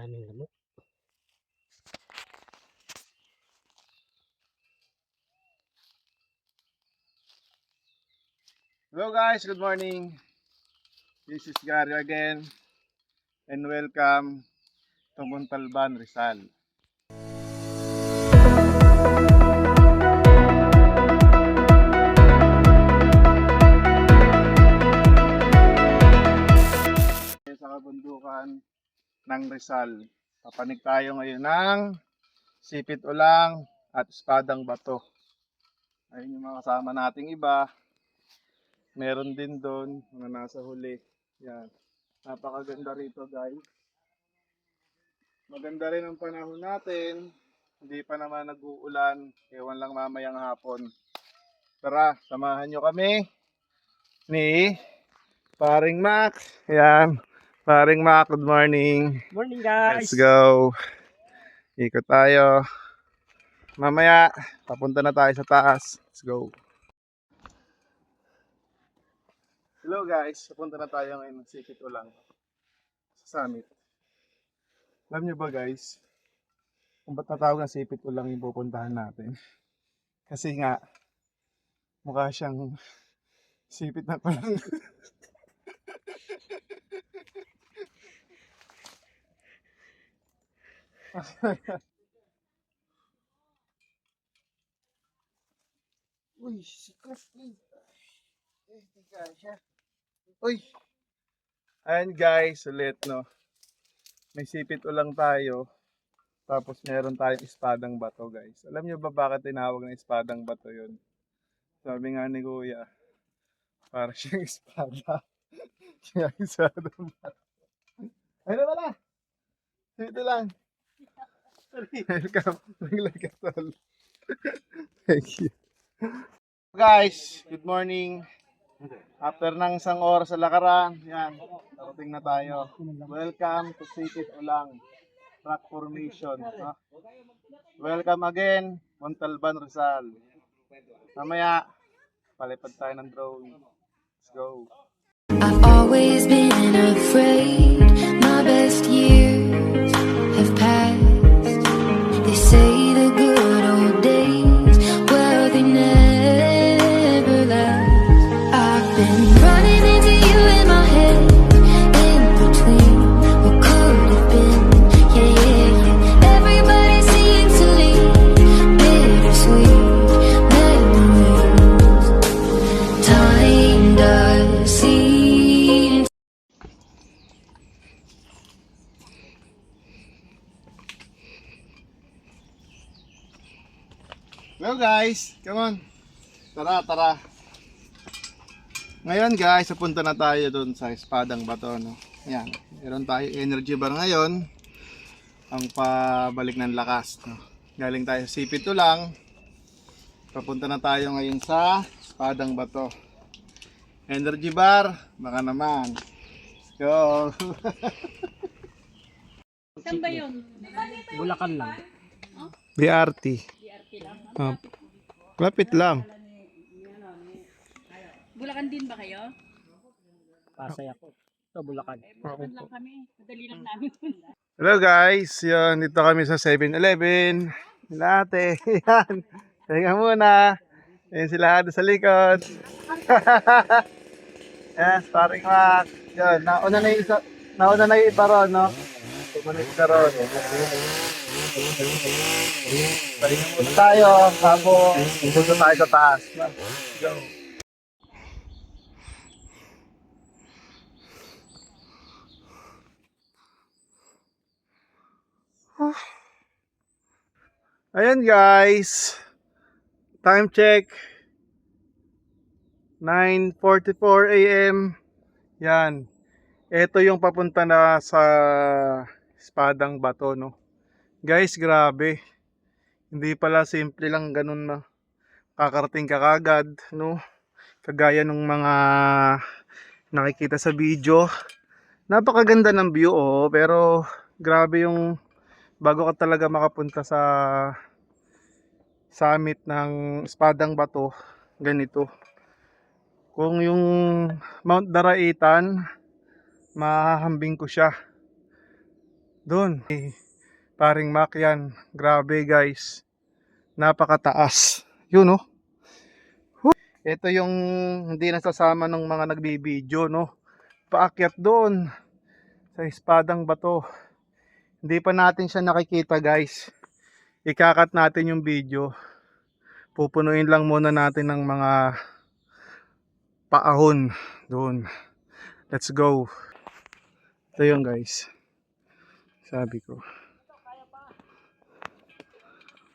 Daming lamok. Hello guys, good morning. This is Gary again and welcome to Montalban, Rizal. Sa kabundukan ng Rizal, papanik tayo ngayon ng sipit ulang at espadang bato. Ayun yung mga kasama nating iba. Meron din doon mga nasa huli. Yan. Napakaganda rito guys. Maganda rin ang panahon natin. Hindi pa naman nag-uulan. Ewan lang mamayang hapon. Tara, samahan nyo kami ni Paring Mac. Yan. Paring Mac, good morning. Morning guys! Let's go. Ikot tayo. Mamaya, papunta na tayo sa taas. Let's go. Hello guys, papunta na tayo ngayon ng Sipit Ulang sa summit. Alam nyo ba guys, kung ba't natawag na Sipit Ulang yung pupuntahan natin? Kasi nga, mukha siyang sipit na palang. Uy, sikas eh. Tika siya. Uy! Ayan guys, ulit no. May sipit ulang tayo. Tapos meron tayong espadang bato guys. Alam nyo ba bakit tinawag na espadang bato yun? Sabi nga ni Kuya, para siyang espada. Kaya espadang bato. Ayun na pala! Dito lang. Welcome. Naglag ka tol. Thank you. Guys, good morning. After ng isang oras sa lakaran, yan, parating na tayo. Welcome to Sipit Ulang Rock Formation. No? Welcome again, Montalban, Rizal. Mamaya, palipad tayo ng drone. Let's go. I've always been afraid. My best years have passed. They say the good old days, well, they never last. I've been running into you in my head, in between what could have been. Yeah, yeah, yeah. Everybody seems to leave bittersweet memories. Time does seem. Hello guys, come on. Tara, tara. Ngayon guys, napunta na tayo dun sa espadang bato. No? Yan, meron tayo energy bar ngayon. Ang pabalik ng lakas. No? Galing tayo sa Sipit Ulang. Papunta na tayo ngayon sa espadang bato. Energy bar, baka naman. Let's go. Saan ba yun? Bulacan lang. BRT. BRT lang? Lapit lang. Bulacan din ba kayo? Pasay ako. Ito, Bulacan. Bulacan lang kami. Madali lang namin punta. Hello guys, yun, dito kami sa 7-Eleven. Latte, yan. Teka muna. Yan sila doon sa likod. Yes, paring Mac. Yun, nauna na yung iba ron, no? Nauna na yung isa ron. Pahinga muna tayo, tapos pupunta tayo sa taas. Go. Ayan guys, time check 9:44 AM. Yan, ito yung papunta na sa espadang bato, no? Guys, grabe, hindi pala simple lang ganun na kakarating ka kagad, no? Kagaya ng mga nakikita sa video. Napakaganda ng view, oh, pero grabe yung bago ka talaga makapunta sa summit ng espadang bato, ganito. Kung yung Mount Daraitan, mahahambing ko siya. Doon. Paring Mac yan. Grabe guys. Napakataas. Yun oh. Ito yung hindi nasasama ng mga nagbibideo no. Paakyat doon sa Espadang Bato. Hindi pa natin siya nakikita guys. Ikakat natin yung video. Pupunuin lang muna natin ng mga paahon doon. Let's go. Ito yun guys. Sabi ko.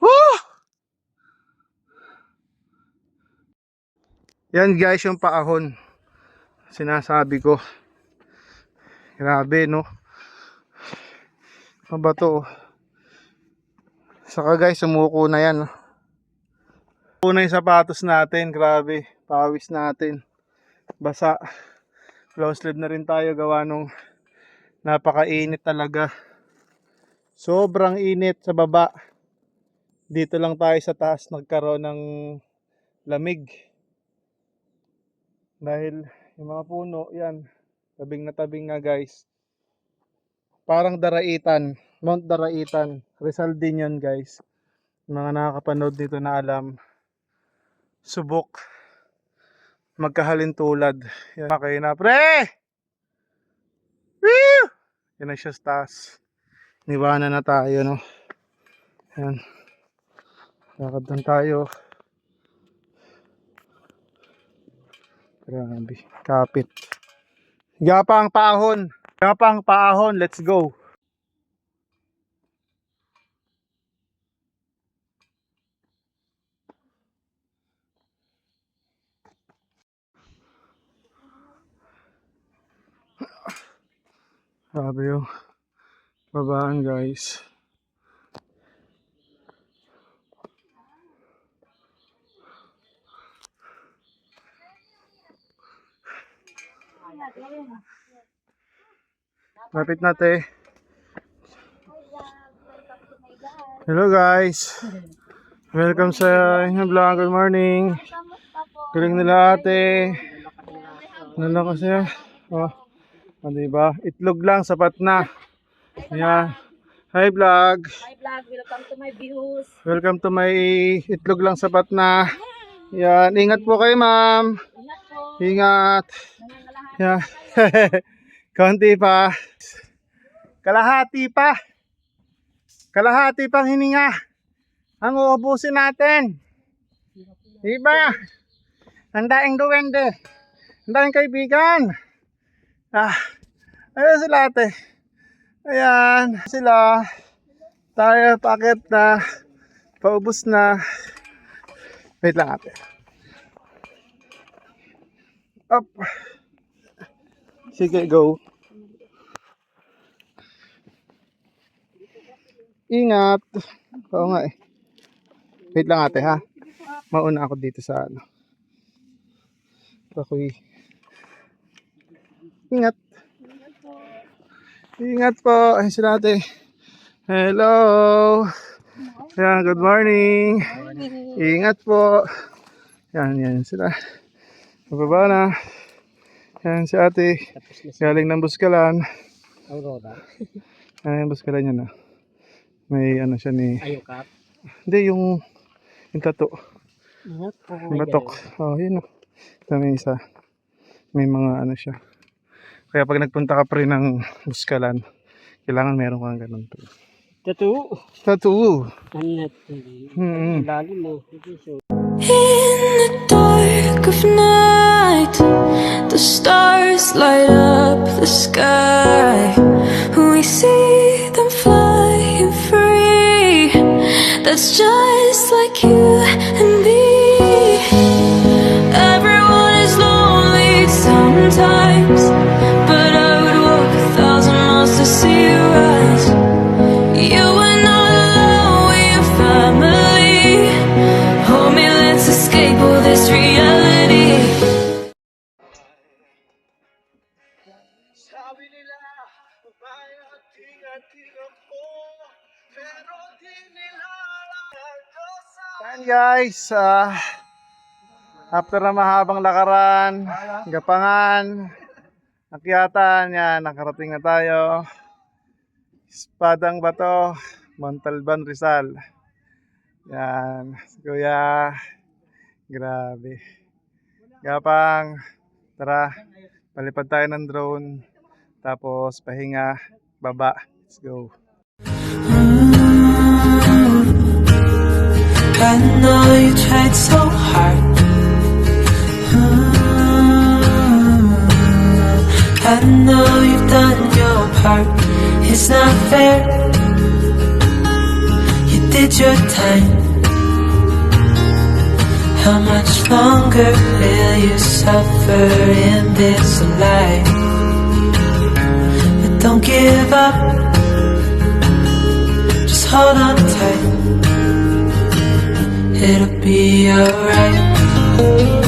Woo! Yan guys yung paahon. Sinasabi ko. Grabe no. Ano ba to? Saka guys sumuko na yan. Sumuko na yung sapatos natin. Grabe. Pawis natin. Basa. Long sleeve na rin tayo gawa nung napakainit talaga. Sobrang init sa baba. Dito lang tayo sa taas nagkaroon ng lamig. Dahil yung mga puno, yan. Tabing na tabing nga guys. Parang Daraitan. Mount Daraitan. Rizal din yan guys. Mga nakakapanood dito na alam. Subok. Magkahalin tulad. Yan. Okay na pre! Woo! Yan na siya sa taas. Niwana na tayo no. Yan. Lakad lang tayo. Grabe. Kapit. Gapang paahon. Gapang paahon. Let's go. Grabe yung babaan guys. Lapit natin. Hello guys. Welcome sa inyong vlog. Good morning. Galing nila ate. Ano lang kasi. Oh. Diba? Itlog lang, sapat na. Ayan. Hi vlog. Hi vlog, welcome to my views. Welcome to my itlog lang, sapat na. Yan. Ingat po kayo ma'am. Ingat po. Ingat. Nangangalahan. Yan. Konti pa. Kalahati pa. Kalahati pang hininga. Ang uubusin natin. Diba? Ang daing duwende. Ang daing kaibigan. Ayan sila ate. Ayan sila. Tayo paket na. Paubos na. Wait lang ate. Up. Sige, go. Ingat. Oo nga eh. Wait lang ate ha. Mauna ako dito sa ano. Ako'y ingat. Ingat po. Ay sila ate. Hello. Ayan, good morning. Ingat po. Yan sila. Bababa na. Yan si ate. Galing ng Buskalan. Aurora. Yan yung Buskalan niya na. May ano siya ni... Ayukat. Hindi, yung tato. Ingat po. Yung batok. Oh, yun o. Ito may isa. May mga ano siya. Kaya pag nagpunta ka pa rin ng Buskalan, kailangan meron kang ganun. Tattoo. Tattoo. Ano Hmm. lalim mo. In the dark of night, the stars light up the sky. We see them flying free. That's just like you and me. Everyone is lonely sometimes, but I would walk 1,000 miles to see you rise. You are not alone, we are family. Hold me, let's escape all this reality. Sabi nila, bayat ingat-ingat ako, pero di nila alam. Guys, after na mahabang lakaran, gapangan, akyatan, yan, nakarating na tayo Espadang Bato, Montalban, Rizal. Yan, kuya. Grabe. Gapang, tara, palipad tayo ng drone. Tapos pahinga, baba. Let's go. I know you tried so hard. I know you've done your part. It's not fair. You did your time. How much longer will you suffer in this life? But don't give up. Just hold on tight. It'll be alright.